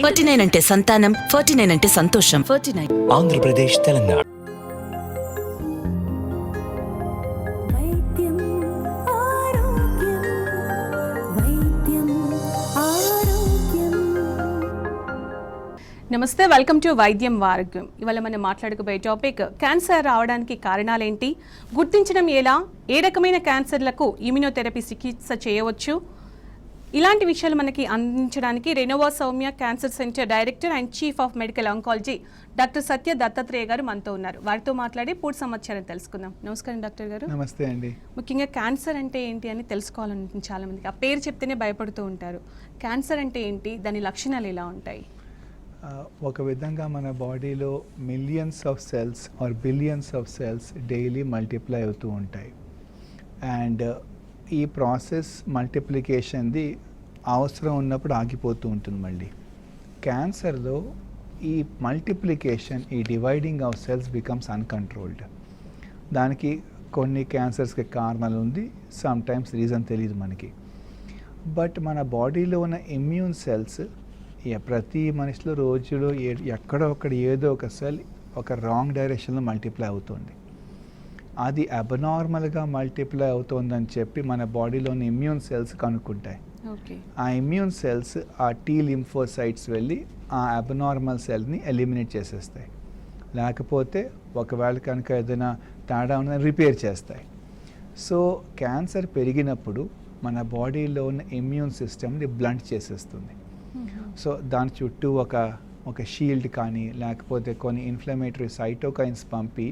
49 అంటే సంతానం, 49 అంటే సంతోషం. 49 ఆంధ్రప్రదేశ్, తెలంగాణ. నమస్తే, వెల్కమ్ టు వైద్యం ఆరోగ్యం. ఇవాళ మనం మాట్లాడుకోబోయే టాపిక్ క్యాన్సర్ రావడానికి కారణాలేంటి, గుర్తించడం ఎలా, ఏ రకమైన క్యాన్సర్లకు ఇమ్యునోథెరపీ చికిత్స చేయవచ్చు, ఇలాంటి విషయాలు మనకి అందించడానికి Renova Soumya cancer centre director and chief of medical oncology doctor Satya Dattatreya గారు మనతో ఉన్నారు. వారితో మాట్లాడి పూర్తి సమాచారం తెలుసుకుందాం. నమస్కారం డాక్టర్ గారు. నమస్తే అండి. ముఖ్యంగా క్యాన్సర్ అంటే ఏంటి అని తెలుసుకోవాలని చాలా మందికి, ఆ పేరు చెప్తేనే భయపడుతూ ఉంటారు. క్యాన్సర్ అంటే ఏంటి, దాని లక్షణాలు ఎలా ఉంటాయి? ఒక విధంగా మన బాడీలో millions of cells or billions of cells daily multiply అవుతూ ఉంటాయి. అండ్ ఈ ప్రాసెస్ మల్టిప్లికేషన్ది అవసరం ఉన్నప్పుడు ఆగిపోతూ ఉంటుంది. మళ్ళీ క్యాన్సర్లో ఈ మల్టిప్లికేషన్, ఈ dividing of cells becomes uncontrolled. దానికి కొన్ని క్యాన్సర్స్కి కారణాలు ఉంది, సమ్ టైమ్స్ రీజన్ తెలియదు మనకి. బట్ మన బాడీలో ఉన్న ఇమ్యూన్ సెల్స్ ప్రతి మనిషిలో రోజులో ఎక్కడో ఒకటి ఏదో ఒక సెల్ ఒక రాంగ్ డైరెక్షన్లో మల్టిప్లై అవుతుంది. అది అబ్నార్మల్గా మల్టిప్లై అవుతుందని చెప్పి మన బాడీలోని ఇమ్యూన్ సెల్స్ కనుక్కుంటాయి. ఆ ఇమ్యూన్ సెల్స్ ఆ టీ లింఫోసైట్స్ వెళ్ళి ఆ అబ్నార్మల్ సెల్ని ఎలిమినేట్ చేసేస్తాయి. లేకపోతే ఒకవేళ కనుక ఏదైనా తేడా ఉన్న రిపేర్ చేస్తాయి. సో క్యాన్సర్ పెరిగినప్పుడు మన బాడీలో ఉన్న ఇమ్యూన్ సిస్టమ్ని బ్లంట్ చేసేస్తుంది. సో దాని చుట్టూ ఒక షీల్డ్ కానీ లేకపోతే కొన్ని ఇన్ఫ్లమేటరీ సైటోకైన్స్ పంపి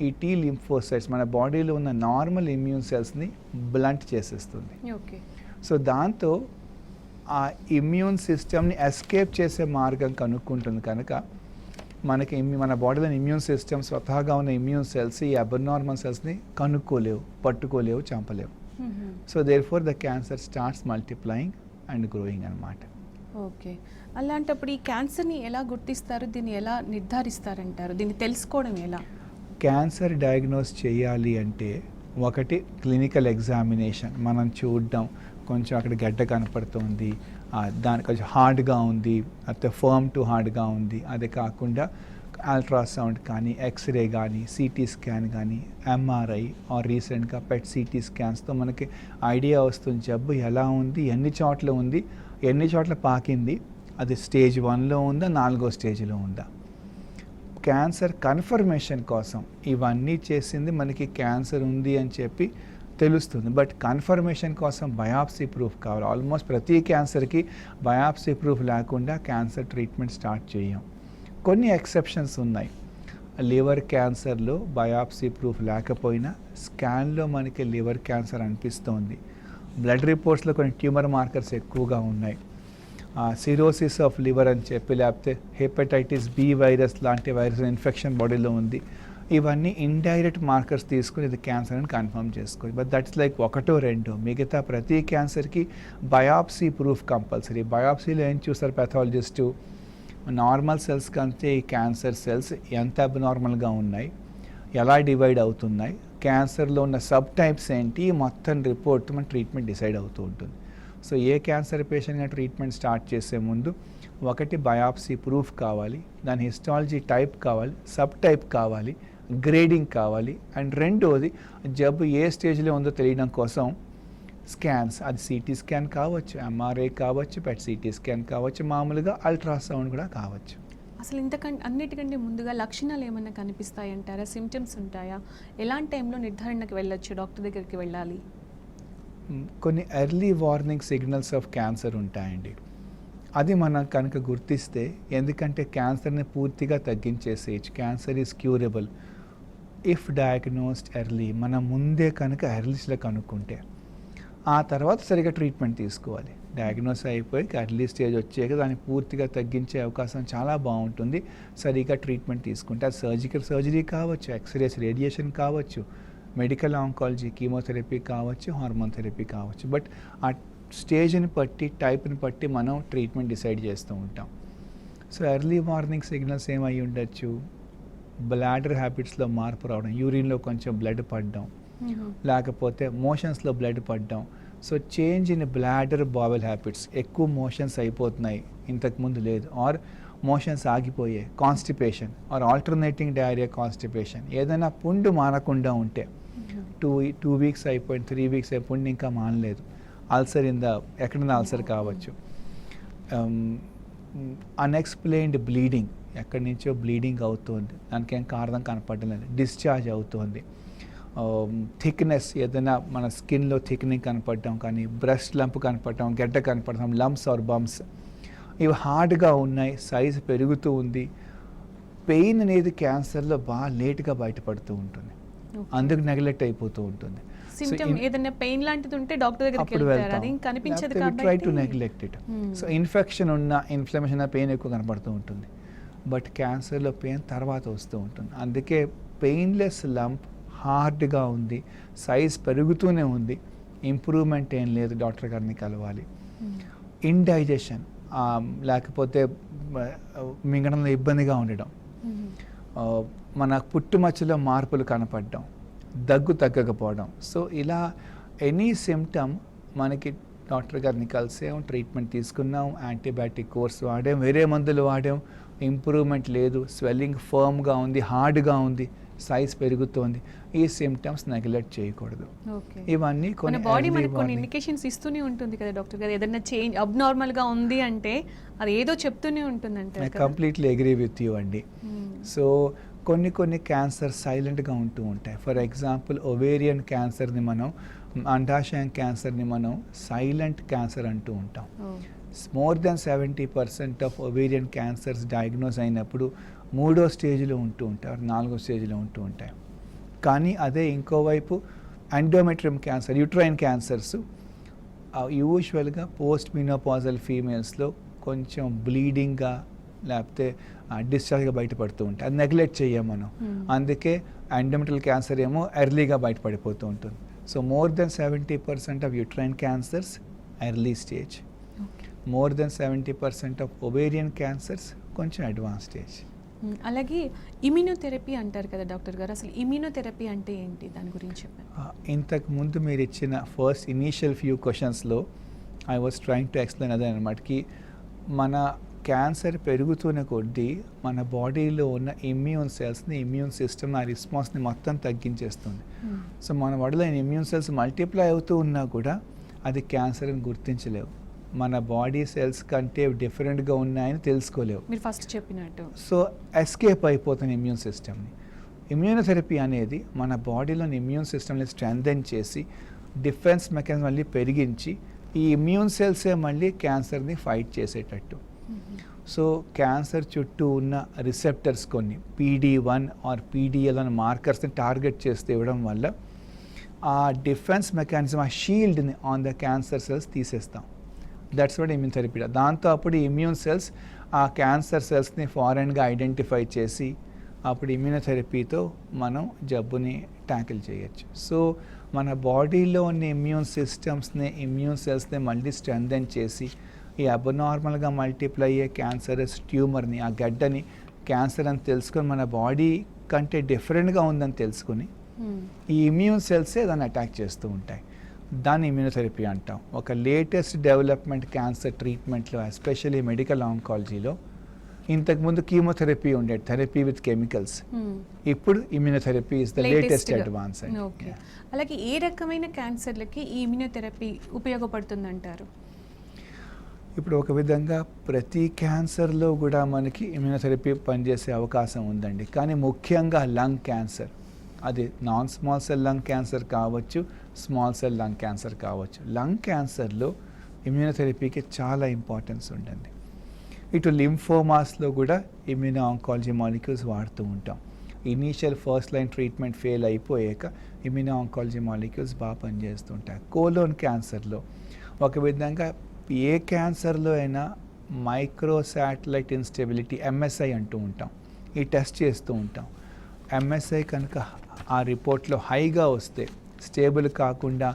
ఈ టీ లింఫోసైట్స్ మన బాడీలో ఉన్న నార్మల్ ఇమ్యూన్ సెల్స్ని బ్లంట్ చేసేస్తుంది. సో దాంతో ఆ ఇమ్యూన్ సిస్టమ్ని ఎస్కేప్ చేసే మార్గం కనుక్కుంటుంది. కనుక మనకి మన బాడీలో ఇమ్యూన్ సిస్టమ్ స్వతహాగా ఉన్న ఇమ్యూన్ సెల్స్ ఈ అబ్నార్మల్ సెల్స్ని కనుక్కోలేవు, పట్టుకోలేవు, చంపలేవు. So therefore the cancer starts multiplying and growing అన్నమాట. ఓకే, అలాంటప్పుడు ఈ క్యాన్సర్ని ఎలా గుర్తిస్తారు, దీన్ని ఎలా నిర్ధారిస్తారంటారు, దీన్ని తెలుసుకోవడం ఎలా? క్యాన్సర్ డయాగ్నోస్ చేయాలి అంటే ఒకటి క్లినికల్ ఎగ్జామినేషన్, మనం చూడడం, కొంచెం అక్కడ గడ్డ కనపడుతుంది, దాని కొంచెం హార్డ్గా ఉంది, అయితే ఫర్మ్ టు హార్డ్గా ఉంది. అదే కాకుండా అల్ట్రాసౌండ్ కానీ, ఎక్స్రే కానీ, సిటీ స్కాన్ కానీ, ఎంఆర్ఐ ఆర్ రీసెంట్గా పెట్ సిటీ స్కాన్స్తో మనకి ఐడియా వస్తుంది జబ్బు ఎలా ఉంది, ఎన్ని చోట్ల ఉంది, ఎన్ని చోట్ల పాకింది, అది స్టేజ్ 1లో ఉందా, 4వ స్టేజ్లో ఉందా. క్యాన్సర్ కన్ఫర్మేషన్ కోసం ఇవన్నీ చేసింది మనకి క్యాన్సర్ ఉంది అని చెప్పి తెలుస్తుంది. బట్ కన్ఫర్మేషన్ కోసం బయాప్సీ ప్రూఫ్ కావాలి. ఆల్మోస్ట్ ప్రతి క్యాన్సర్కి బయాప్సీ ప్రూఫ్ లేకుండా క్యాన్సర్ ట్రీట్మెంట్ స్టార్ట్ చేయం. కొన్ని ఎక్సెప్షన్స్ ఉన్నాయి. లివర్ క్యాన్సర్లో బయాప్సీ ప్రూఫ్ లేకపోయినా స్కాన్లో మనకి లివర్ క్యాన్సర్ అనిపిస్తోంది. బ్లడ్ రిపోర్ట్స్లో కొన్ని ట్యూమర్ మార్కర్స్ ఎక్కువగా ఉన్నాయి. సిరోసిస్ ఆఫ్ లివర్ అని చెప్పి, లేకపోతే హెపటైటిస్ బి వైరస్ లాంటి వైరస్ ఇన్ఫెక్షన్ బాడీలో ఉంది. ఇవన్నీ ఇండైరెక్ట్ మార్కర్స్ తీసుకుని ఇది క్యాన్సర్ అని కన్ఫర్మ్ చేసుకోవచ్చు. బట్ దట్స్ లైక్ ఒకటో రెండో. మిగతా ప్రతి క్యాన్సర్కి బయాప్సీ ప్రూఫ్ కంపల్సరీ. బయాప్సీలో ఏం చూస్తారు పెథాలజిస్టు, నార్మల్ సెల్స్ కంటే ఈ క్యాన్సర్ సెల్స్ ఎంత అబ్నార్మల్గా ఉన్నాయి, ఎలా డివైడ్ అవుతున్నాయి, క్యాన్సర్లో ఉన్న సబ్ టైప్స్ ఏంటి, మొత్తం రిపోర్ట్ మన ట్రీట్మెంట్ డిసైడ్ అవుతూ ఉంటుంది. సో ఏ క్యాన్సర్ పేషెంట్గా ట్రీట్మెంట్ స్టార్ట్ చేసే ముందు ఒకటి బయాప్సీ ప్రూఫ్ కావాలి, దాని హిస్టాలజీ టైప్ కావాలి, సబ్ టైప్ కావాలి, గ్రేడింగ్ కావాలి, అండ్ రెండోది జబ్బు ఏ స్టేజ్లో ఉందో తెలియడం కోసం స్కాన్స్, అది సిటీ స్కాన్ కావచ్చు, ఎంఆర్ఐ కావచ్చు, పెట్ సిటీ స్కాన్ కావచ్చు, మామూలుగా అల్ట్రాసౌండ్ కూడా కావచ్చు. అసలు అన్నిటికంటే ముందుగా లక్షణాలు ఏమైనా కనిపిస్తాయంటారా, సిమ్టమ్స్ ఉంటాయా, ఎలాంటి టైంలో నిర్ధారణకు వెళ్ళొచ్చు, డాక్టర్ దగ్గరికి వెళ్ళాలి? కొన్ని early warning signals of cancer ఉంటాయండి. అది మనం కనుక గుర్తిస్తే, ఎందుకంటే క్యాన్సర్ని పూర్తిగా తగ్గించేసేయచ్చు. Cancer is curable if diagnosed early. మనం ముందే కనుక ఎర్లీస్లో కనుక్కుంటే ఆ తర్వాత సరిగా ట్రీట్మెంట్ తీసుకోవాలి. డయాగ్నోస్ అయిపోయి ఎర్లీ స్టేజ్ వచ్చాక దాన్ని పూర్తిగా తగ్గించే అవకాశం చాలా బాగుంటుంది సరిగా ట్రీట్మెంట్ తీసుకుంటే. అది సర్జరీ కావచ్చు, ఎక్స్రేస్, రేడియేషన్ కావచ్చు, మెడికల్ ఆంకాలజీ, కీమోథెరపీ కావచ్చు, హార్మోన్ థెరపీ కావచ్చు. బట్ ఆ స్టేజ్ని బట్టి, టైప్ని బట్టి మనం ట్రీట్మెంట్ డిసైడ్ చేస్తూ ఉంటాం. సో ఎర్లీ వార్నింగ్ సిగ్నల్స్ ఏమై ఉండొచ్చు, బ్లాడర్ హ్యాబిట్స్లో మార్పు రావడం, యూరిన్లో కొంచెం బ్లడ్ పడడం, లేకపోతే మోషన్స్లో బ్లడ్ పడడం, so change in bladder bowel habits, ఎక్కువ మోషన్స్ అయిపోతున్నాయి, ఇంతకుముందు లేదు, ఆర్ మోషన్స్ ఆగిపోయాయి, constipation or alternating diarrhoea constipation, ఏదైనా పుండు మానకుండా ఉంటే 2 weeks అయిపోయింది, 3 weeks అయిపోయి పుండు ఇంకా మానలేదు, అల్సర్ ఎక్కడైనా అల్సర్ కావచ్చు, అన్ఎక్స్ప్లెయిన్డ్ బ్లీడింగ్, ఎక్కడి నుంచో బ్లీడింగ్ అవుతుంది, దానికి ఏం కారణం కనపడడం లేదు, డిశ్చార్జ్ అవుతుంది, థిక్నెస్, ఏదైనా మన స్కిన్లో థిక్నింగ్ కనపడటం, కానీ బ్రెస్ట్ లంప్ కనపడటం, గడ్డ కనపడటం, లంప్స్ ఆర్ బంప్స్, ఇవి హార్డ్గా ఉన్నాయి, సైజు పెరుగుతూ ఉంది. పెయిన్ అనేది క్యాన్సర్లో బాగా లేట్గా బయటపడుతూ ఉంటుంది, అందుకు నెగ్లెక్ట్ అయిపోతూ ఉంటుంది. సిమ్టమ్ ఏదైనా పెయిన్ లాంటిది ఉంటే డాక్టర్ దగ్గరికి వెళ్తారు, అది కనిపించదు కాబట్టి try to neglect it. So infection ఉన్న, ఇన్ఫ్లమేషన్ పెయిన్ ఎక్కువ కనపడుతూ ఉంటుంది, బట్ క్యాన్సర్లో పెయిన్ తర్వాత వస్తూ ఉంటుంది. అందుకే పెయిన్లెస్ లంప్ హార్డ్గా ఉంది, సైజ్ పెరుగుతూనే ఉంది, ఇంప్రూవ్మెంట్ ఏం లేదు, డాక్టర్ గారిని కలవాలి. ఇండైజెషన్, లేకపోతే మింగడంలో ఇబ్బందిగా ఉండడం, మన పుట్టుమచ్చలో మార్పులు కనపడడం, దగ్గు తగ్గకపోవడం, సో ఇలా ఎనీ సిమ్టమ్ మనకి డాక్టర్ గారిని కలిసాం, ట్రీట్మెంట్ తీసుకున్నాం, యాంటీబయాటిక్ కోర్స్ వాడాం, వేరే మందులు వాడాం, ఇంప్రూవ్మెంట్ లేదు, స్వెల్లింగ్ ఫర్మ్గా ఉంది, హార్డ్గా ఉంది, సైజ్ పెరుగుతోంది, ఈ సిమ్టమ్స్ నెగ్లెక్ట్ చేయకూడదు. ఇవన్నీ మన బాడీ మనకి కొన్ని ఇండికేషన్స్ ఇస్తూనే ఉంటుంది కదా డాక్టర్ గారు, ఏదైనా చేంజ్ అబ్నార్మల్ గా ఉంది అంటే అది ఏదో చెప్తూనే ఉంటుంది అంటే. I completely agree with you అండి. సో కొన్ని క్యాన్సర్ సైలెంట్గా ఉంటూ ఉంటాయి. ఫర్ ఎగ్జాంపుల్ ఒవేరియన్ క్యాన్సర్ని మనం, అండాశయం క్యాన్సర్ని మనం సైలెంట్ క్యాన్సర్ అంటూ ఉంటాం. More than 70% of ovarian cancers diagnose అయినప్పుడు 3వ స్టేజ్లో ఉంటూ ఉంటాయి, 4వ స్టేజ్లో ఉంటూ ఉంటాయి. కానీ అదే ఇంకోవైపు ఎండోమెట్రియం క్యాన్సర్, యూట్రైన్ క్యాన్సర్స్ యూజువల్గా పోస్ట్ మినోపాజల్ ఫీమేల్స్లో కొంచెం బ్లీడింగ్గా లేకపోతే డిశ్చార్జ్గా బయటపడుతూ ఉంటాయి, అది నెగ్లెక్ట్ చేయం మనం. అందుకే ఎండోమెట్రియల్ క్యాన్సర్ ఏమో ఎర్లీగా బయటపడిపోతూ ఉంటుంది. So more than 70% of uterine cancers early stage, more than 70% of ovarian cancers కొంచెం అడ్వాన్స్ స్టేజ్. అలాగే ఇమ్యూనోథెరపీ అంటారు కదా డాక్టర్ గారు, అసలు ఇమ్యూనోథెరపీ అంటే ఏంటి, దాని గురించి చెప్పండి. ఇంతకు ముందు మీరు ఇచ్చిన ఫస్ట్ ఇనీషియల్ ఫ్యూ క్వశ్చన్స్లో I was trying to explain అదే అనమాటకి, మన క్యాన్సర్ పెరుగుతున్న కొద్దీ మన బాడీలో ఉన్న ఇమ్యూన్ సెల్స్ని, ఇమ్యూన్ సిస్టమ్ ఆ రెస్పాన్స్ని మొత్తం తగ్గించేస్తుంది. సో మన బాడీలో ఇమ్యూన్ సెల్స్ మల్టిప్లై అవుతూ ఉన్నా కూడా అది క్యాన్సర్ అని గుర్తించలేవు, మన బాడీ సెల్స్ కంటే డిఫరెంట్గా ఉన్నాయని తెలుసుకోలేవు, మీరు ఫస్ట్ చెప్పినట్టు. సో ఎస్కేప్ అయిపోతుంది ఇమ్యూన్ సిస్టమ్ని. ఇమ్యూనోథెరపీ అనేది మన బాడీలోని ఇమ్యూన్ సిస్టమ్ని స్ట్రెంథెన్ చేసి డిఫెన్స్ మెకానిజం మళ్ళీ పెరిగించి ఈ ఇమ్యూన్ సెల్సే మళ్ళీ క్యాన్సర్ని ఫైట్ చేసేటట్టు. సో క్యాన్సర్ చుట్టూ ఉన్న రిసెప్టర్స్ కొన్ని PD1 ఆర్ PDL అనే మార్కర్స్ని టార్గెట్ చేస్తే ఇవ్వడం వల్ల ఆ డిఫెన్స్ మెకానిజం, ఆ షీల్డ్ని ఆన్ ద క్యాన్సర్ సెల్స్ తీసేస్తాం. That's what immunotherapy. దాంతో అప్పుడు ఇమ్యూన్ సెల్స్ ఆ క్యాన్సర్ సెల్స్ని ఫారెన్గా ఐడెంటిఫై చేసి అప్పుడు ఇమ్యూనోథెరపీతో మనం జబ్బుని ట్యాకిల్ చేయొచ్చు. సో మన బాడీలో ఉన్న ఇమ్యూన్ సిస్టమ్స్ని, ఇమ్యూన్ సెల్స్ని మళ్ళీ స్ట్రెంథెన్ చేసి ఈ అబ్నార్మల్గా మల్టిప్లై అయ్యే క్యాన్సరస్ ట్యూమర్ని, ఆ గడ్డని క్యాన్సర్ అని తెలుసుకొని మన బాడీ కంటే డిఫరెంట్గా ఉందని తెలుసుకొని ఈ ఇమ్యూన్ సెల్సే దాన్ని అటాక్ చేస్తూ ఉంటాయి. దాన్ని ఇమ్యూనోథెరపీ అంటాం. ఒక లేటెస్ట్ డెవలప్మెంట్ క్యాన్సర్ ట్రీట్మెంట్లో, ఎస్పెషల్లీ మెడికల్ ఆంకాలజీలో, ఇంతకుముందు కీమోథెరపీ ఉండేది, థెరపీ విత్ కెమికల్స్, ఇప్పుడు immunotherapy is the latest advance. అలాగే ఏ రకమైన క్యాన్సర్లకి ఈ ఇమ్యూనోథెరపీ ఉపయోగపడుతుంది అంటారు? ఇప్పుడు ఒక విధంగా ప్రతి క్యాన్సర్లో కూడా మనకి ఇమ్యూనోథెరపీ పనిచేసే అవకాశం ఉందండి. కానీ ముఖ్యంగా లంగ్ క్యాన్సర్, అది non small cell lung cancer కావచ్చు, స్మాల్ సెల్ లంగ్ క్యాన్సర్ కావచ్చు. లంగ్ క్యాన్సర్లో ఇమ్యూనోథెరపీకి చాలా ఇంపార్టెన్స్ ఉంటుంది. ఇటు లింఫోమాస్లో కూడా ఇమ్యూనో ఆంకాలజీ మాలిక్యూల్స్ వాడుతూ ఉంటాం. Initial first line treatment fail అయిపోయాక ఇమ్యూనో ఆంకాలజీ మాలిక్యూల్స్ బాగా పనిచేస్తుంటాయి. కోలోన్ క్యాన్సర్లో ఒక విధంగా ఏ క్యాన్సర్లో అయినా మైక్రో శాటిలైట్ ఇన్స్టెబిలిటీ, MSI అంటూ ఉంటాం, ఈ టెస్ట్ చేస్తూ ఉంటాం. MSI కనుక ఆ రిపోర్ట్లో హైగా వస్తే, స్టేబుల్ కాకుండా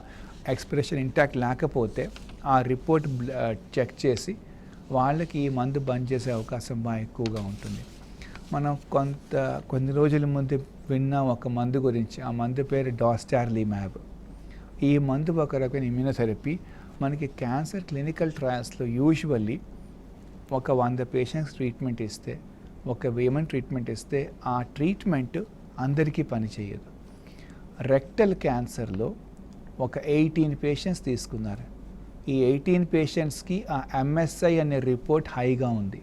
ఎక్స్ప్రెషన్ ఇంటాక్ట్ లేకపోతే ఆ రిపోర్ట్ చెక్ చేసి వాళ్ళకి ఈ మందు బంద్ చేసే అవకాశం బాగా ఎక్కువగా ఉంటుంది. మనం కొన్ని రోజుల ముందు విన్నాం ఒక మందు గురించి, ఆ మందు పేరు డాస్టార్లీమాబ్. ఈ మందు ఒక రకమైన ఇమ్యూనోథెరపీ మనకి క్యాన్సర్ క్లినికల్ ట్రయల్స్లో యూజువల్లీ ఒక 100 పేషెంట్స్ ట్రీట్మెంట్ ఇస్తే, ఒక వేమన్ ట్రీట్మెంట్ ఇస్తే ఆ ట్రీట్మెంట్ అందరికీ పనిచేయదు. రెక్టల్ క్యాన్సర్లో ఒక 18 పేషెంట్స్ తీసుకున్నారు. ఈ 18 పేషెంట్స్కి ఆ MSI అనే రిపోర్ట్ హైగా ఉంది.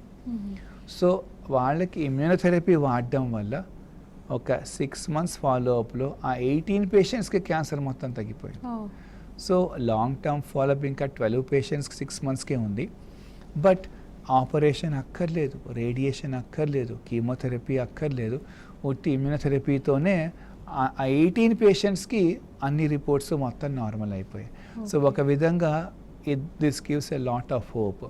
సో వాళ్ళకి ఇమ్యూనోథెరపీ వాడడం వల్ల ఒక 6 months ఫాలోఅప్లో ఆ 18 పేషెంట్స్కి క్యాన్సర్ మొత్తం తగ్గిపోయింది. సో లాంగ్ టర్మ్ ఫాలోఅప్ ఇంకా 12 పేషెంట్స్కి 6 monthsకే ఉంది. బట్ ఆపరేషన్ అక్కర్లేదు, రేడియేషన్ అక్కర్లేదు, కీమోథెరపీ అక్కర్లేదు, ఒట్టి ఇమ్యూనోథెరపీతోనే ఆ 18 పేషెంట్స్కి అన్ని రిపోర్ట్స్ మొత్తం నార్మల్ అయిపోయాయి. సో ఒక విధంగా this gives a lot of hope.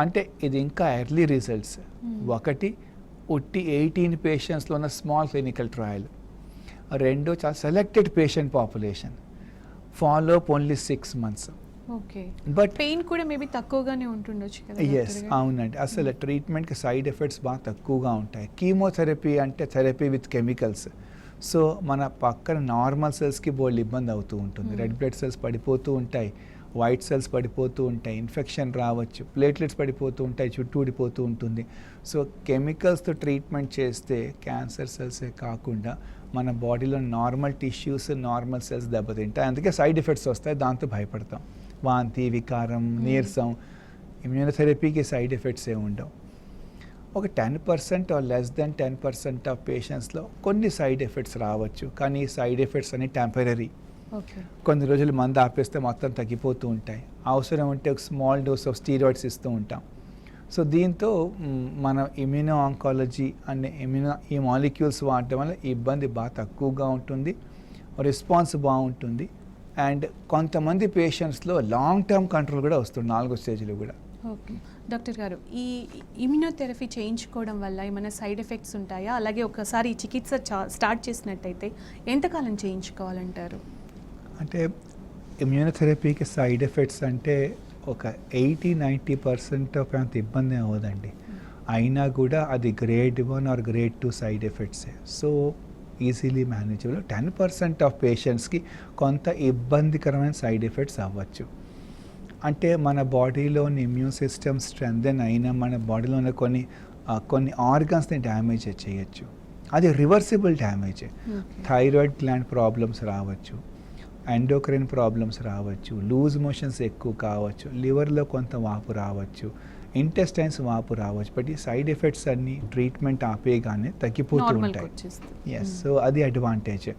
అంటే ఇది ఇంకా ఎర్లీ రిజల్ట్స్. ఒకటి ఉట్టి 18 పేషెంట్స్లో ఉన్న స్మాల్ క్లినికల్ ట్రయల్. రెండు చాలా selected patient population, follow up only 6 months. Okay. But pain కూడా మేబీ తక్కువగానే ఉంటుండొచ్చు కదా? ఎస్, అవునండి. అసలు ట్రీట్మెంట్కి సైడ్ ఎఫెక్ట్స్ బాగా తక్కువగా ఉంటాయి. కీమోథెరపీ అంటే థెరపీ విత్ కెమికల్స్. సో మన పక్కన నార్మల్ సెల్స్కి బోల్డ్ ఇబ్బంది అవుతూ ఉంటుంది. రెడ్ బ్లడ్ సెల్స్ పడిపోతూ ఉంటాయి, వైట్ సెల్స్ పడిపోతూ ఉంటాయి, ఇన్ఫెక్షన్ రావచ్చు, ప్లేట్లెట్స్ పడిపోతూ ఉంటాయి, చుట్టూ ఊడిపోతూ ఉంటుంది. సో కెమికల్స్తో ట్రీట్మెంట్ చేస్తే క్యాన్సర్ సెల్సే కాకుండా మన బాడీలో నార్మల్ టిష్యూస్, నార్మల్ సెల్స్ దెబ్బతింటాయి. అందుకే సైడ్ ఎఫెక్ట్స్ వస్తాయి, దాంతో భయపడతాం. వాంతి, వికారం, నీరసం. ఇమ్యూనోథెరపీకి సైడ్ ఎఫెక్ట్స్ ఏమి ఉండవు. ఒక 10% ఆర్ లెస్ దెన్ 10% ఆఫ్ పేషెంట్స్లో కొన్ని సైడ్ ఎఫెక్ట్స్ రావచ్చు, కానీ ఈ సైడ్ ఎఫెక్ట్స్ అన్ని టెంపరీ. కొన్ని రోజులు మందు ఆపేస్తే మొత్తం తగ్గిపోతూ ఉంటాయి. అవసరం ఉంటే ఒక స్మాల్ డోస్ ఆఫ్ స్టీరాయిడ్స్ ఇస్తూ ఉంటాం. సో దీంతో మన ఇమ్యూనో ఆంకాలజీ అనే ఈ మాలిక్యూల్స్ వాడటం వల్ల ఇబ్బంది బాగా తక్కువగా ఉంటుంది, రెస్పాన్స్ బాగుంటుంది. అండ్ కొంతమంది పేషెంట్స్లో లాంగ్ టర్మ్ కంట్రోల్ కూడా వస్తుంది, 4వ స్టేజ్లో కూడా. ఓకే డాక్టర్ గారు, ఈ ఇమ్యూనోథెరపీ చేయించుకోవడం వల్ల ఏమైనా సైడ్ ఎఫెక్ట్స్ ఉంటాయా? అలాగే ఒకసారి ఈ చికిత్స స్టార్ట్ చేసినట్టయితే ఎంతకాలం చేయించుకోవాలంటారు? అంటే ఇమ్యూనోథెరపీకి సైడ్ ఎఫెక్ట్స్ అంటే ఒక 80-90% ఆఫ్ అంత ఇబ్బంది అవ్వదండి. అయినా కూడా అది గ్రేడ్ 1 ఆర్ గ్రేడ్ 2 సైడ్ ఎఫెక్ట్సే. So easily manageable. 10% ఆఫ్ పేషెంట్స్కి కొంత ఇబ్బందికరమైన సైడ్ ఎఫెక్ట్స్ అవ్వచ్చు. అంటే మన బాడీలోని ఇమ్యూన్ సిస్టమ్ స్ట్రెంథెన్ అయినా మన బాడీలో ఉన్న కొన్ని ఆర్గన్స్ని డ్యామేజ్ చేయొచ్చు. అది reversible damage. Thyroid gland problems రావచ్చు, ఎండోక్రైన్ ప్రాబ్లమ్స్ రావచ్చు, లూజ్ మోషన్స్ ఎక్కువ కావచ్చు, లివర్లో కొంత వాపు రావచ్చు, ఇంటెస్టైన్స్ వాపు రావచ్చు. బట్ ఈ సైడ్ ఎఫెక్ట్స్ అన్నీ ట్రీట్మెంట్ ఆపేయగానే తగ్గిపోతూ ఉంటాయి. ఎస్, సో అది అడ్వాంటేజ్.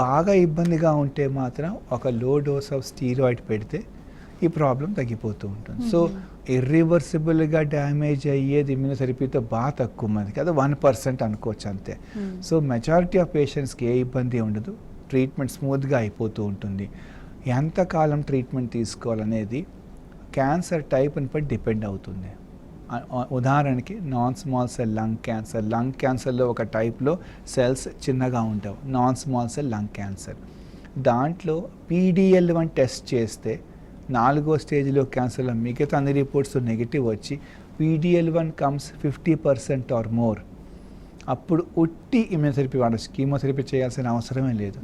బాగా ఇబ్బందిగా ఉంటే మాత్రం ఒక లో డోస్ ఆఫ్ స్టీరాయిడ్ పెడితే ఈ ప్రాబ్లం తగ్గిపోతూ ఉంటుంది. సో ఇర్రివర్సిబుల్గా డ్యామేజ్ అయ్యేది ఇమ్యూనోథెరపీతో బాగా తక్కువ మందికి, అది 1% అనుకోవచ్చు అంతే. సో మెజారిటీ ఆఫ్ పేషెంట్స్కి ఏ ఇబ్బంది ఉండదు, ట్రీట్మెంట్ స్మూత్గా అయిపోతూ ఉంటుంది. ఎంతకాలం ట్రీట్మెంట్ తీసుకోవాలనేది క్యాన్సర్ టైప్ని బట్టి డిపెండ్ అవుతుంది. ఉదాహరణకి నాన్ స్మాల్ సెల్ లంగ్ క్యాన్సర్లో ఒక టైప్లో సెల్స్ చిన్నగా ఉంటావు, non small cell lung cancer. దాంట్లో PDL1 టెస్ట్ చేస్తే 4వ స్టేజ్లో క్యాన్సర్లో మిగతా అన్ని రిపోర్ట్స్ నెగిటివ్ వచ్చి PDL1 కమ్స్ 50% ఆర్ మోర్, అప్పుడు ఉట్టి ఇమ్యూనోథెరపీ వాడచ్చు, కీమోథెరపీ చేయాల్సిన అవసరమే లేదు.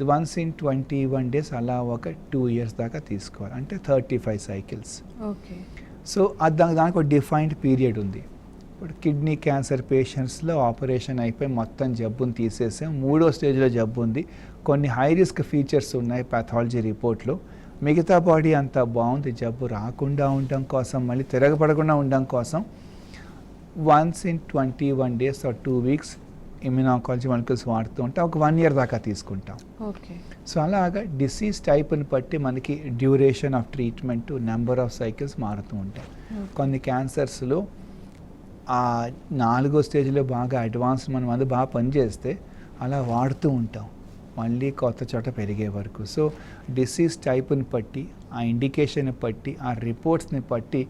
వన్స్ ఇన్ 21 days అలా ఒక 2 years దాకా తీసుకోవాలి, అంటే 35 cycles. ఓకే. సో దానికి ఒక డిఫైన్డ్ పీరియడ్ ఉంది. ఇప్పుడు కిడ్నీ క్యాన్సర్ పేషెంట్స్లో ఆపరేషన్ అయిపోయి మొత్తం జబ్బుని తీసేసాం, 3వ స్టేజ్లో జబ్బు ఉంది, కొన్ని హై రిస్క్ ఫీచర్స్ ఉన్నాయి పాథాలజీ రిపోర్ట్లో, మిగతా బాడీ అంతా బాగుంది. జబ్బు రాకుండా ఉండడం కోసం, మళ్ళీ తిరగబడకుండా ఉండడం కోసం once in 21 days or 2 weeks immuno oncology molecules వాడుతూ ఉంటే ఒక 1 year దాకా తీసుకుంటాం. ఓకే. సో అలాగా డిసీజ్ టైప్ని బట్టి మనకి duration of treatment, number of cycles మారుతూ ఉంటాయి. కొన్ని క్యాన్సర్స్లో ఆ 4వ స్టేజ్లో బాగా అడ్వాన్స్ మనం అది బాగా పనిచేస్తే అలా వాడుతూ ఉంటాం మళ్ళీ కొత్త చోట పెరిగే వరకు. సో డిసీజ్ టైప్ని బట్టి, ఆ ఇండికేషన్ బట్టి, ఆ రిపోర్ట్స్ని బట్టి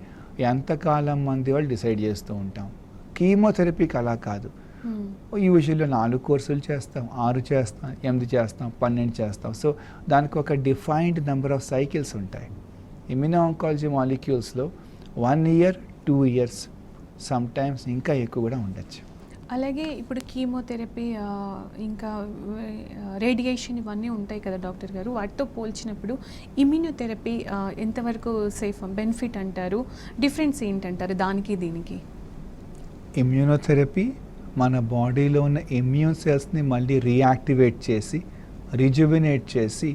ఎంతకాలం మంది వాళ్ళు డిసైడ్ చేస్తూ ఉంటాం. కీమోథెరపీకి అలా కాదు, యూజువల్లీ 4 కోర్సులు చేస్తాం, 6 చేస్తాం, 8 చేస్తాం, 12 చేస్తాం. సో దానికి ఒక defined number of cycles immuno. ఇమ్యూనో ఆంకాలజీ మాలిక్యూల్స్లో 1 year, 2 years, సమ్ టైమ్స్ ఇంకా ఎక్కువ కూడా ఉండొచ్చు. అలాగే ఇప్పుడు కీమోథెరపీ ఇంకా రేడియేషన్ ఇవన్నీ ఉంటాయి కదా డాక్టర్ గారు, వాటితో పోల్చినప్పుడు ఇమ్యూనోథెరపీ ఎంతవరకు సేఫ్ బెనిఫిట్ అంటారు, డిఫరెన్స్ ఏంటంటారు దానికి దీనికి? ఇమ్యూనోథెరపీ మన బాడీలో ఉన్న ఇమ్యూన్ సెల్స్ని మళ్ళీ రీయాక్టివేట్ చేసి రిజువినేట్ చేసి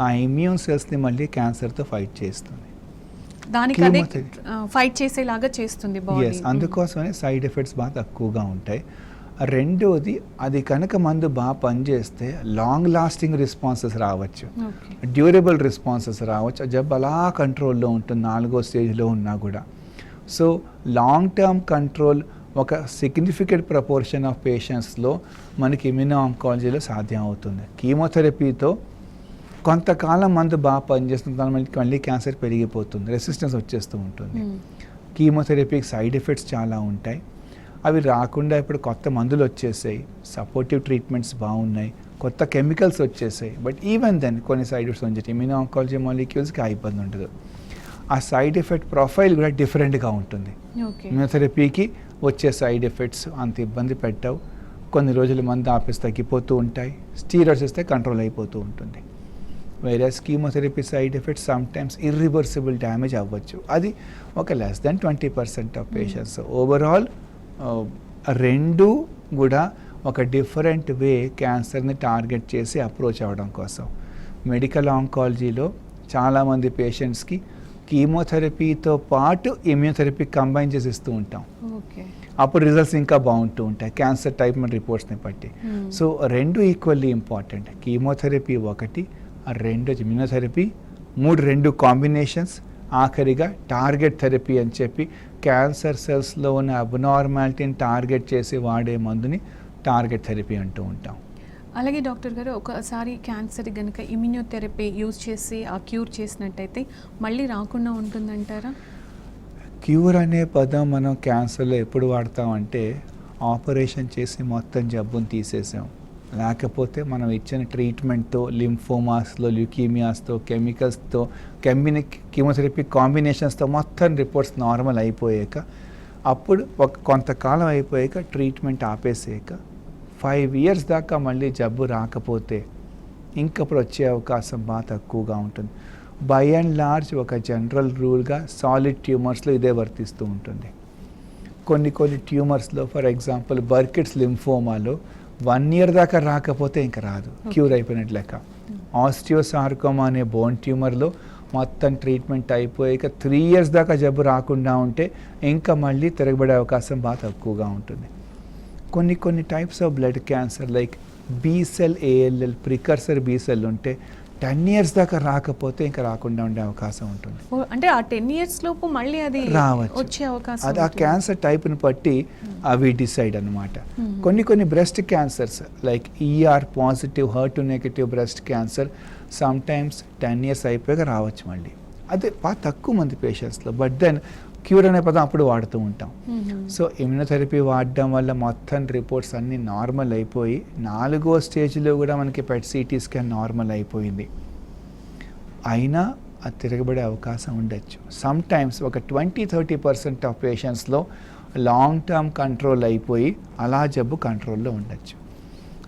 ఆ ఇమ్యూన్ సెల్స్ని మళ్ళీ క్యాన్సర్తో ఫైట్ చేస్తుంది. దానికి అదే ఫైట్ చేసేలాగా చేస్తుంది బాడీ. ఎస్, అందుకోసమే సైడ్ ఎఫెక్ట్స్ బాగా తక్కువగా ఉంటాయి. రెండోది, అది కనుక మందు బాగా పనిచేస్తే లాంగ్ లాస్టింగ్ రెస్పాన్సెస్ రావచ్చు, డ్యూరబుల్ రెస్పాన్సెస్ రావచ్చు. జబ్బు అలా కంట్రోల్లో ఉంటుంది 4వ స్టేజ్లో ఉన్నా కూడా. సో లాంగ్ టర్మ్ కంట్రోల్ ఒక సిగ్నిఫికెంట్ ప్రపోర్షన్ ఆఫ్ పేషెంట్స్లో మనకి ఇమ్యూనో ఆంకాలజీలో సాధ్యం అవుతుంది. కీమోథెరపీతో కొంతకాలం మందు బాగా పనిచేస్తుంది, మళ్ళీ క్యాన్సర్ పెరిగిపోతుంది, రెసిస్టెన్స్ వచ్చేస్తూ ఉంటుంది. కీమోథెరపీకి సైడ్ ఎఫెక్ట్స్ చాలా ఉంటాయి. అవి రాకుండా ఇప్పుడు కొత్త మందులు వచ్చేసాయి, సపోర్టివ్ ట్రీట్మెంట్స్ బాగున్నాయి, కొత్త కెమికల్స్ వచ్చేసాయి. బట్ ఈవెన్ దెన్ కొన్ని సైడ్ ఎఫెక్ట్స్ ఉంటాయి. ఇమ్యూనో ఆంకాలజీ మాలిక్యూల్స్కి ఆ ఇబ్బంది ఉండదు. ఆ సైడ్ ఎఫెక్ట్ ప్రొఫైల్ కూడా డిఫరెంట్గా ఉంటుంది. ఇమ్యూనోథెరపీకి వచ్చే సైడ్ ఎఫెక్ట్స్ అంత ఇబ్బంది పెట్టవు. కొన్ని రోజులు మందు ఆపేసి తగ్గిపోతూ ఉంటాయి, స్టీరాయిడ్స్ ఇస్తే కంట్రోల్ అయిపోతూ ఉంటుంది. Virus chemotherapy side effects sometimes irreversible damage అవ్వచ్చు. అది ఒక <20% ఆఫ్ పేషెంట్స్. ఓవరాల్ రెండు కూడా ఒక డిఫరెంట్ వే క్యాన్సర్ని టార్గెట్ చేసి అప్రోచ్ అవ్వడం కోసం. మెడికల్ ఆంకాలజీలో చాలామంది పేషెంట్స్కి కీమోథెరపీతో పాటు ఇమ్యూనోథెరపీ కంబైన్ చేసి ఇస్తూ ఉంటాం. అప్పుడు రిజల్ట్స్ ఇంకా బాగుంటూ ఉంటాయి క్యాన్సర్ టైప్ మన రిపోర్ట్స్ని బట్టి. సో రెండు ఈక్వల్లీ ఇంపార్టెంట్. కీమోథెరపీ ఒకటి, రెండు ఇమ్యూనోథెరపీ, రెండు కాంబినేషన్స్, ఆఖరిగా టార్గెట్ థెరపీ అని చెప్పి క్యాన్సర్ సెల్స్లో ఉన్న అబ్నార్మాలిటీని టార్గెట్ చేసి వాడే మందుని టార్గెట్ థెరపీ అంటూ ఉంటాం. అలాగే డాక్టర్ గారు, ఒకసారి క్యాన్సర్ కనుక ఇమ్యూనోథెరపీ యూజ్ చేసి ఆ క్యూర్ చేసినట్టయితే మళ్ళీ రాకుండా ఉంటుందంటారా? క్యూర్ అనే పదం మనం క్యాన్సర్లో ఎప్పుడు వాడతామంటే ఆపరేషన్ చేసి మొత్తం జబ్బును తీసేసాం, లేకపోతే మనం ఇచ్చిన ట్రీట్మెంట్తో లింఫోమాస్లో, ల్యూకీమియాస్తో, కెమికల్స్తో, కీమోథెరపీ కాంబినేషన్స్తో మొత్తం రిపోర్ట్స్ నార్మల్ అయిపోయాక, అప్పుడు కొంతకాలం అయిపోయాక ట్రీట్మెంట్ ఆపేసాక 5 years దాకా మళ్ళీ జబ్బు రాకపోతే ఇంకప్పుడు వచ్చే అవకాశం బాగా తక్కువగా ఉంటుంది. బై అండ్ లార్జ్ ఒక జనరల్ రూల్గా సాలిడ్ ట్యూమర్స్లో ఇదే వర్తిస్తూ ఉంటుంది. కొన్ని ట్యూమర్స్లో, ఫర్ ఎగ్జాంపుల్ బర్కిట్స్ లింఫోమాలో 1 year దాకా రాకపోతే ఇంకా రాదు, క్యూర్ అయిపోయినట్లు లెక్క. ఆస్టియోసార్కోమా అనే బోన్ ట్యూమర్లో మొత్తం ట్రీట్మెంట్ అయిపోయాక 3 years దాకా జబ్బు రాకుండా ఉంటే ఇంకా మళ్ళీ తిరగబడే అవకాశం బాగా తక్కువగా ఉంటుంది. కొన్ని types of blood cancer like B-cell ALL, precursor B-cell ఉంటే 10 years దాకా రాకపోతే ఇంకా రాకుండా ఉండే అవకాశం ఉంటుంది. అంటే ఆ 10 years లోపు మళ్ళీ అది రావచ్చు, వచ్చే అవకాశం. అది ఆ క్యాన్సర్ టైప్ని బట్టి అవి డిసైడ్ అనమాట. కొన్ని breast cancers like ER positive HER2 negative breast cancer sometimes 10 years అయిపోయాక రావచ్చు మళ్ళీ. అదే బాగా తక్కువ మంది పేషెంట్స్లో. బట్ దెన్ క్యూర్ అనే పదం అప్పుడు వాడుతూ ఉంటాం. సో ఇమ్యూనోథెరపీ వాడడం వల్ల మొత్తం రిపోర్ట్స్ అన్నీ నార్మల్ అయిపోయి 4వ స్టేజ్లో కూడా మనకి PET CT స్కాన్ నార్మల్ అయిపోయింది. అయినా అది తిరగబడే అవకాశం ఉండొచ్చు. సమ్టైమ్స్ ఒక 20-30% ఆఫ్ పేషెంట్స్లో లాంగ్ టర్మ్ కంట్రోల్ అయిపోయి అలా జబ్బు కంట్రోల్లో ఉండొచ్చు.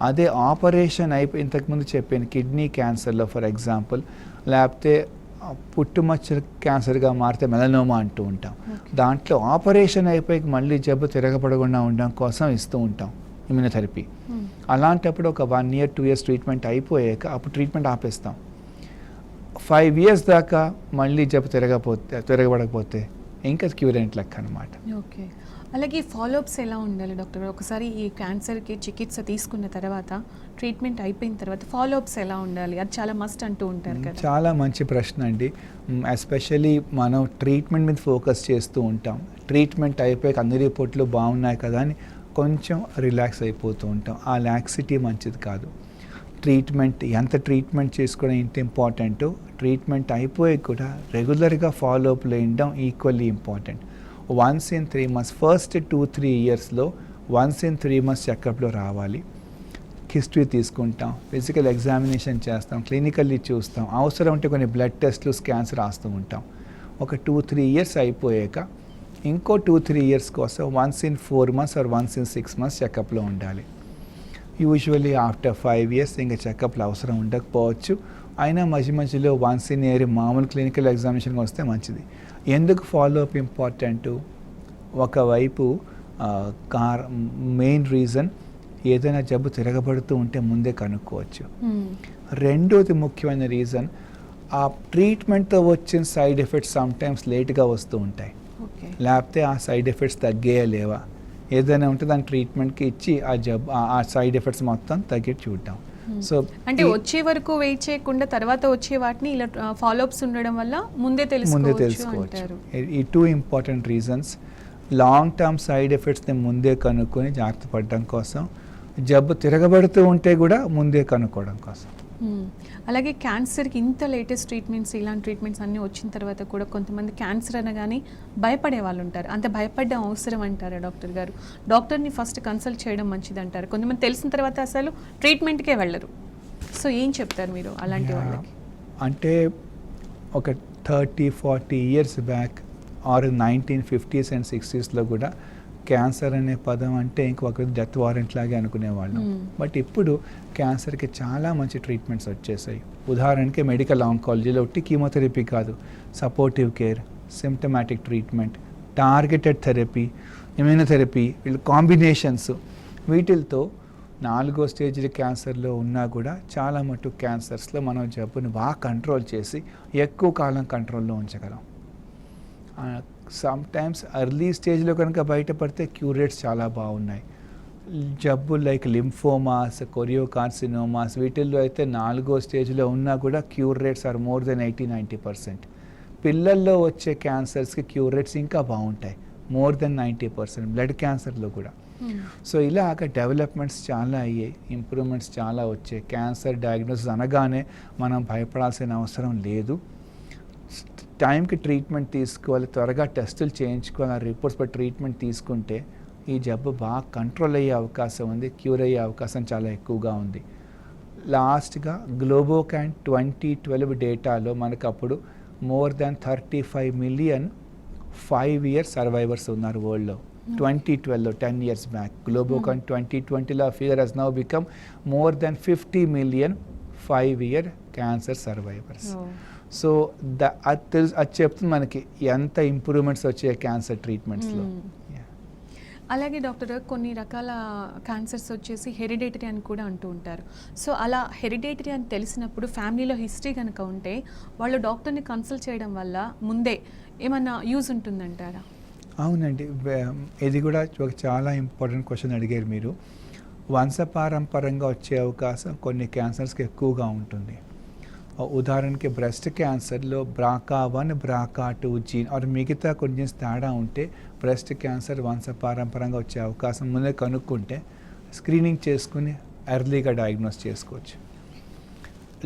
అదే ఆపరేషన్ అయిపోయి ఇంతకుముందు చెప్పాను కిడ్నీ క్యాన్సర్లో ఫర్ ఎగ్జాంపుల్, లేకపోతే పుట్టుమచ్చ క్యాన్సర్గా మారితే మెలనోమా అంటూ ఉంటాం. దాంట్లో ఆపరేషన్ అయిపోయి మళ్ళీ జబ్బు తిరగబడకుండా ఉండడం కోసం ఇస్తూ ఉంటాం ఇమ్యూనోథెరపీ. అలాంటప్పుడు ఒక 1 year 2 years ట్రీట్మెంట్ అయిపోయాక అప్పుడు ట్రీట్మెంట్ ఆపేస్తాం. 5 years దాకా మళ్ళీ జబ్బు తిరగబడకపోతే ఇంకా క్యూరెంట్ లెక్క అనమాట. ఓకే. అలాగే ఫాలోఅప్స్ ఎలా ఉండాలి డాక్టర్? ఒకసారి ఈ క్యాన్సర్కి చికిత్స తీసుకున్న తర్వాత, ట్రీట్మెంట్ అయిపోయిన తర్వాత ఫాలోఅప్స్ ఎలా ఉండాలి? అది చాలా మస్ట్ అంటూ ఉంటారు కదా. చాలా మంచి ప్రశ్న అండి. ఎస్పెషల్లీ మనం ట్రీట్మెంట్ మీద ఫోకస్ చేస్తూ ఉంటాం. ట్రీట్మెంట్ అయిపోయాక అన్ని రిపోర్ట్లు బాగున్నాయి కదా అని కొంచెం రిలాక్స్ అయిపోతూ ఉంటాం. ఆ లాక్సిటీ మంచిది కాదు. ఎంత ట్రీట్మెంట్ చేసుకోవడం ఎంత ఇంపార్టెంటో, ట్రీట్మెంట్ అయిపోయి కూడా రెగ్యులర్గా ఫాలోఅప్లో ఉండడం equally important. once in 3 months, first 2-3 yearsలో once in 3 months చెకప్లో రావాలి. హిస్టరీ తీసుకుంటాం, ఫిజికల్ ఎగ్జామినేషన్ చేస్తాం, క్లినికల్లీ చూస్తాం, అవసరం ఉంటే కొన్ని బ్లడ్ టెస్ట్లు, స్కాన్స్ రాస్తూ ఉంటాం. ఒక 2-3 years అయిపోయాక ఇంకో 2-3 ఇయర్స్ కోసం once in 4 months or once in 6 months చెకప్లో ఉండాలి. యూజువల్లీ ఆఫ్టర్ 5 years ఇంకా చెకప్లు అవసరం ఉండకపోవచ్చు. అయినా మధ్యలో వన్స్ ఇన్ ఇయర్ మామూలు క్లినికల్ ఎగ్జామినేషన్కి వస్తే మంచిది. ఎందుకు ఫాలోఅప్ ఇంపార్టెంట్? ఒకవైపు మెయిన్ రీజన్ ఏదైనా జబ్బు తిరగబడుతూ ఉంటే ముందే కనుక్కోవచ్చు. రెండోది ముఖ్యమైన రీజన్ ఆ ట్రీట్మెంట్తో వచ్చిన సైడ్ ఎఫెక్ట్స్ సమ్టైమ్స్ లేట్గా వస్తూ ఉంటాయి. లేకపోతే ఆ సైడ్ ఎఫెక్ట్స్ తగ్గేయలేవా, ఏదైనా ఉంటే దాని ట్రీట్మెంట్కి ఇచ్చి ఆ జబ్బు ఆ సైడ్ ఎఫెక్ట్స్ మొత్తం తగ్గి చూద్దాం. సో అంటే వచ్చే వరకు వెయిట్ చేయకుండా తర్వాత వచ్చే వాటిని ఇలా ఫాలోఅప్స్ ఉండడం వల్ల ముందే తెలుసుకోవచ్చు. ఈ 2 important reasons long term side ఎఫెక్ట్స్ని ముందే కనుక్కొని జాగ్రత్త పడడం కోసం, జబ్బు తిరగబడుతూ ఉంటే కూడా ముందే కనుక్కోవడం కోసం. అలాగే క్యాన్సర్కి ఇంత లేటెస్ట్ ట్రీట్మెంట్స్, ఇలాంటి ట్రీట్మెంట్స్ అన్నీ వచ్చిన తర్వాత కూడా కొంతమంది క్యాన్సర్ అనగానే భయపడే వాళ్ళు ఉంటారు. అంత భయపడడం అవసరం అంటారా డాక్టర్ గారు? డాక్టర్ని ఫస్ట్ కన్సల్ట్ చేయడం మంచిది అంటారు. కొంతమంది తెలిసిన తర్వాత అసలు ట్రీట్మెంట్కే వెళ్ళరు. సో ఏం చెప్తారు మీరు అలాంటి వాళ్ళకి? అంటే ఒక 30-40 years back or 1950s and 60sలో కూడా క్యాన్సర్ అనే పదం అంటే ఇంకొక డెత్ వారెంట్ లాగే అనుకునేవాళ్ళం. బట్ ఇప్పుడు క్యాన్సర్కి చాలా మంచి ట్రీట్మెంట్స్ వచ్చేసాయి. ఉదాహరణకి మెడికల్ ఆంకాలజీలో ఒకటి కీమోథెరపీ కాదు, supportive care, symptomatic treatment, targeted therapy, immunotherapy, వీళ్ళు కాంబినేషన్స్, వీటితో 4వ స్టేజ్ క్యాన్సర్లో ఉన్నా కూడా చాలా మటు క్యాన్సర్స్లో మనం జబ్బుని బాగా కంట్రోల్ చేసి ఎక్కువ కాలం కంట్రోల్లో ఉంచగలం. సమ్టైమ్స్ ఎర్లీ స్టేజ్లో కనుక బయటపడితే క్యూర్ రేట్స్ చాలా బాగున్నాయి. జబ్బు లైక్ లింఫోమాస్, కొరియోకార్సినోమాస్, వీటిల్లో అయితే 4వ స్టేజ్లో ఉన్నా కూడా cure rates are more than 80-90%. పిల్లల్లో వచ్చే క్యాన్సర్స్కి క్యూర్ రేట్స్ ఇంకా బాగుంటాయి, మోర్ దెన్ 90%. బ్లడ్ క్యాన్సర్లో కూడా. సో ఇలాగ డెవలప్మెంట్స్ చాలా అయ్యాయి, ఇంప్రూవ్మెంట్స్ చాలా వచ్చాయి. క్యాన్సర్ డయాగ్నోసిస్ అనగానే మనం భయపడాల్సిన అవసరం లేదు. టైంకి ట్రీట్మెంట్ తీసుకోవాలి, త్వరగా టెస్టులు చేయించుకోవాలి, రిపోర్ట్స్ పై ట్రీట్మెంట్ తీసుకుంటే ఈ జబ్బు బాగా కంట్రోల్ అయ్యే అవకాశం ఉంది, క్యూర్ అయ్యే అవకాశం చాలా ఎక్కువగా ఉంది. లాస్ట్గా గ్లోబోకాన్ 2012 డేటాలో మనకు అప్పుడు more than 35 million 5-year survivors ఉన్నారు వరల్డ్లో. 2012లో 10 years బ్యాక్. గ్లోబోకాన్ 2020లో figure has now become more than 50 million 5-year cancer survivors. So అది చెప్తుంది మనకి ఎంత ఇంప్రూవ్మెంట్స్ వచ్చాయి క్యాన్సర్ ట్రీట్మెంట్స్లో. అలాగే డాక్టర్, కొన్ని రకాల క్యాన్సర్స్ వచ్చేసి హెరిడేటరీ అని కూడా అంటూ ఉంటారు. సో అలా హెరిడేటరీ అని తెలిసినప్పుడు ఫ్యామిలీలో హిస్టరీ కనుక ఉంటే వాళ్ళు డాక్టర్ని కన్సల్ట్ చేయడం వల్ల ముందే ఏమన్నా యూజ్ ఉంటుందంటారా? అవునండి, ఇది కూడా ఒక చాలా ఇంపార్టెంట్ క్వశ్చన్ అడిగారు మీరు. వంశపారంపరంగా వచ్చే అవకాశం కొన్ని క్యాన్సర్స్కి ఎక్కువగా ఉంటుంది. ఉదాహరణకి breast క్యాన్సర్లో BRCA1, BRCA2 gene are మిగతా కొన్ని జీన్స్ తేడా ఉంటే బ్రెస్ట్ క్యాన్సర్ వంశపారంపరంగా వచ్చే అవకాశం ముందే కనుక్కుంటే స్క్రీనింగ్ చేసుకుని ఎర్లీగా డయాగ్నోస్ చేసుకోవచ్చు.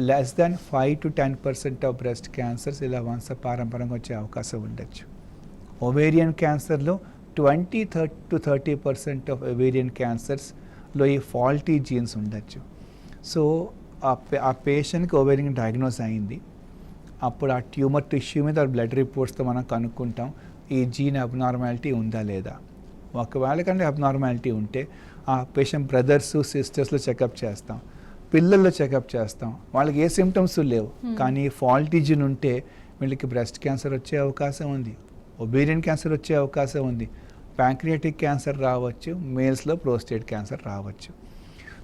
Less than 5-10% of breast cancers ఇలా వంశపారంపరంగా వచ్చే అవకాశం ఉండొచ్చు. ఒవేరియన్ క్యాన్సర్లో 20-30% ఆఫ్ ఒవేరియన్ క్యాన్సర్స్లో ఈ ఫాల్టీ జీన్స్ ఉండొచ్చు. సో ఆ పేషెంట్కి ఓవేరియన్ డయాగ్నోస్ అయింది, అప్పుడు ఆ ట్యూమర్ టిష్యూ మీద బ్లడ్ రిపోర్ట్స్తో మనం కనుక్కుంటాం ఈ జీన్ అబ్నార్మాలిటీ ఉందా లేదా. ఒకవేళ కంటే అబ్నార్మాలిటీ ఉంటే ఆ పేషెంట్ బ్రదర్స్ సిస్టర్స్లో చెకప్ చేస్తాం, పిల్లల్లో చెకప్ చేస్తాం. వాళ్ళకి ఏ సిమ్టమ్స్ లేవు, కానీ ఫాల్టీ జీన్ ఉంటే వీళ్ళకి బ్రెస్ట్ క్యాన్సర్ వచ్చే అవకాశం ఉంది, ఒబేరియన్ క్యాన్సర్ వచ్చే అవకాశం ఉంది, ప్యాంక్రియాటిక్ క్యాన్సర్ రావచ్చు, మేల్స్లో ప్రోస్టేట్ క్యాన్సర్ రావచ్చు.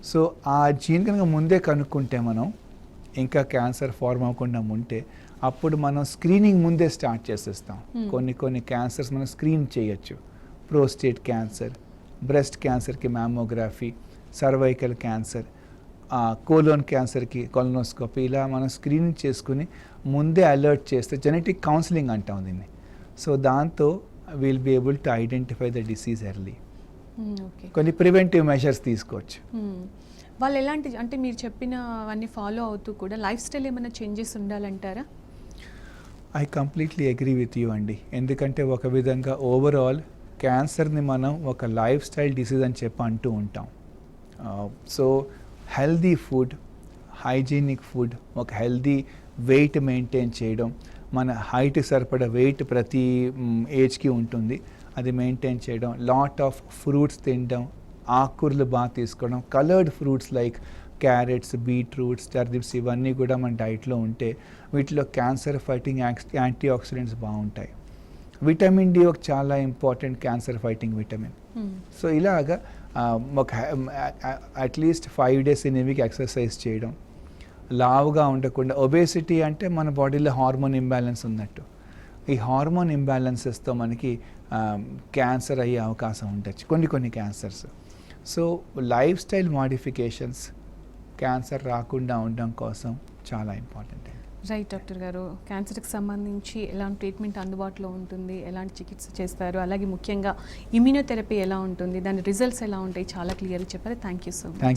సో ఆ జీన్ కనుక ముందే కనుక్కుంటే మనం ఇంకా క్యాన్సర్ ఫార్మ్ అవ్వకుండా ఉంటే అప్పుడు మనం స్క్రీనింగ్ ముందే స్టార్ట్ చేసేస్తాం. కొన్ని క్యాన్సర్స్ మనం స్క్రీన్ చేయొచ్చు. ప్రోస్టేట్ క్యాన్సర్, బ్రెస్ట్ క్యాన్సర్కి మ్యామోగ్రఫీ, సర్వైకల్ క్యాన్సర్, కోలోన్ క్యాన్సర్కి కొలనోస్కోపీ, ఇలా మనం స్క్రీనింగ్ చేసుకుని ముందే అలర్ట్ చేస్తే జెనెటిక్ కౌన్సిలింగ్ అంటాం దీన్ని. సో దాంతో will be able to identify the disease early. కొన్ని ప్రివెంటివ్ మెజర్స్ తీసుకోవచ్చు. వాళ్ళు ఎలాంటి, అంటే మీరు చెప్పినవన్నీ ఫాలో అవుతూ కూడా లైఫ్ స్టైల్ ఏమైనా చేంజెస్ ఉండాలంటారా? I completely agree with you అండి. ఎందుకంటే ఒక విధంగా ఓవరాల్ క్యాన్సర్ని మనం ఒక లైఫ్ స్టైల్ డిసీజ్ అని చెప్పి అంటూ ఉంటాం. So healthy food, hygienic food, ఒక హెల్దీ వెయిట్ మెయింటైన్ చేయడం, మన హైట్కి సరిపడా వెయిట్ ప్రతి ఏజ్కి ఉంటుంది, అది మెయింటైన్ చేయడం, లాట్ ఆఫ్ ఫ్రూట్స్ తినడం, ఆకుకూరలు బాగా తీసుకోవడం, coloured fruits like carrots, beetroots, turnips ఇవన్నీ కూడా మన డైట్లో ఉంటే వీటిలో క్యాన్సర్ ఫైటింగ్ యాంటీ ఆక్సిడెంట్స్ బాగుంటాయి. విటమిన్ డి ఒక చాలా important cancer fighting vitamin. So ఇలాగా ఒక at least 5 days in week exercise చేయడం, లావుగా ఉండకుండా. ఒబేసిటీ అంటే మన బాడీలో హార్మోన్ ఇంబ్యాలెన్స్ ఉన్నట్టు. ఈ హార్మోన్ ఇంబ్యాలెన్సెస్తో మనకి క్యాన్సర్ అయ్యే అవకాశం ఉండొచ్చు, కొన్ని cancers. So life style modifications cancer రాకుండా ఉండడం కోసం చాలా ఇంపార్టెంట్. రైట్ డాక్టర్ గారు, క్యాన్సర్కి సంబంధించి ఎలాంటి ట్రీట్మెంట్ అందుబాటులో ఉంటుంది, ఎలాంటి చికిత్స చేస్తారు, అలాగే ముఖ్యంగా ఇమ్యూనోథెరపీ ఎలా ఉంటుంది, దాని రిజల్ట్స్ ఎలా ఉంటాయి, చాలా క్లియర్గా చెప్పారు. థ్యాంక్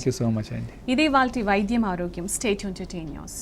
యూ సో మచ్ అండి. ఇదే వాళ్ళ వైద్యం ఆరోగ్యం. Stay tuned to T news.